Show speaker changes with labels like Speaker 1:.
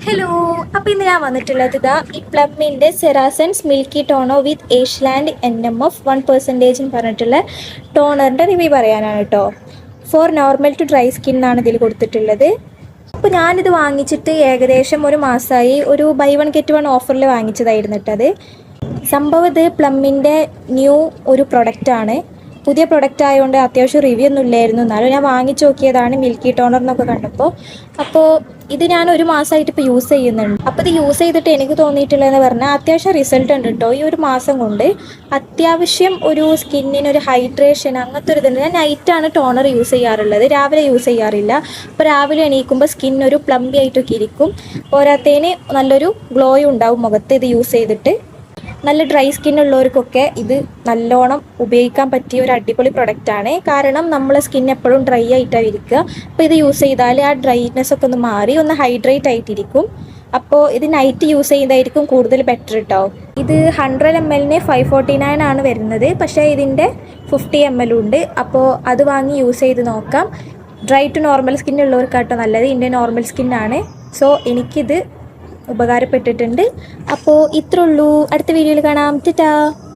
Speaker 1: Hello, അപ്പോൾ ഇന്ന് ഞാൻ വന്നിട്ടുള്ളത് ഈ പ്ലമ്മിൻ്റെ സെറാസൻസ് മിൽക്കി ടോണോ വിത്ത് ഏഷ്ലാൻഡ് NMF 1% എന്ന് പറഞ്ഞിട്ടുള്ള ടോണറിൻ്റെ റിവ്യൂ പറയാനാണ് കേട്ടോ. For normal to dry skin എന്നാണ് ഇതിൽ കൊടുത്തിട്ടുള്ളത്. അപ്പോൾ ഞാനിത് വാങ്ങിച്ചിട്ട് ഏകദേശം ഒരു മാസമായി. ഒരു ബൈ വൺ ഗെറ്റ് വൺ ഓഫറിൽ വാങ്ങിച്ചതായിരുന്നു കേട്ടത്. സംഭവം ഇത് പ്ലമ്മിൻ്റെ ന്യൂ ഒരു പ്രൊഡക്റ്റാണ്. പുതിയ പ്രൊഡക്റ്റ് ആയതുകൊണ്ട് അത്യാവശ്യം റിവ്യൂ ഒന്നും ഇല്ലായിരുന്നു. എന്നാലും ഞാൻ വാങ്ങിച്ച് നോക്കിയതാണ് മിൽക്കി ടോണർ എന്നൊക്കെ കണ്ടപ്പോൾ. അപ്പോൾ ഇത് ഞാൻ ഒരു മാസമായിട്ട് ഇപ്പോൾ യൂസ് ചെയ്യുന്നുണ്ട്. അപ്പോൾ ഇത് യൂസ് ചെയ്തിട്ട് എനിക്ക് തോന്നിയിട്ടുള്ളതെന്ന് പറഞ്ഞാൽ അത്യാവശ്യം റിസൾട്ട് ഉണ്ട് കേട്ടോ. ഈ ഒരു മാസം കൊണ്ട് അത്യാവശ്യം ഒരു സ്കിന്നിനൊരു ഹൈഡ്രേഷൻ അങ്ങനത്തെ ഒരു ഇതുണ്ട്. ഞാൻ നൈറ്റാണ് ടോണർ യൂസ് ചെയ്യാറുള്ളത്, രാവിലെ യൂസ് ചെയ്യാറില്ല. അപ്പോൾ രാവിലെ എണീക്കുമ്പോൾ സ്കിന്നൊരു പ്ലംബി ആയിട്ടൊക്കെ ഇരിക്കും. പോരാത്തതിന് നല്ലൊരു ഗ്ലോയും ഉണ്ടാവും മുഖത്ത് ഇത് യൂസ് ചെയ്തിട്ട്. നല്ല ഡ്രൈ സ്കിന്നുള്ളവർക്കൊക്കെ ഇത് നല്ലോണം ഉപയോഗിക്കാൻ പറ്റിയ ഒരു അടിപൊളി പ്രൊഡക്റ്റാണ്. കാരണം നമ്മളെ സ്കിൻ എപ്പോഴും ഡ്രൈ ആയിട്ടാണ് ഇരിക്കുക. അപ്പോൾ ഇത് യൂസ് ചെയ്താൽ ആ ഡ്രൈനെസ് ഒക്കെ ഒന്ന് മാറി ഒന്ന് ഹൈഡ്രേറ്റ് ആയിട്ടിരിക്കും. അപ്പോൾ ഇത് നൈറ്റ് യൂസ് ചെയ്യുന്നതായിരിക്കും കൂടുതൽ ബെറ്റർ കേട്ടോ. ഇത് 100 ml 549 ആണ് വരുന്നത്. പക്ഷേ ഇതിൻ്റെ 50 ml ഉണ്ട്. അപ്പോൾ അത് വാങ്ങി യൂസ് ചെയ്ത് നോക്കാം. ഡ്രൈ ടു നോർമൽ സ്കിന്നുള്ളവർക്കാട്ടോ നല്ലത്. എൻ്റെ നോർമൽ സ്കിന്നാണ്. സോ എനിക്കിത് ഉപകാരപ്പെട്ടിട്ടുണ്ട്. അപ്പോൾ ഇത്രേ ഉള്ളൂ. അടുത്ത വീഡിയോയിൽ കാണാം. ടാറ്റാ.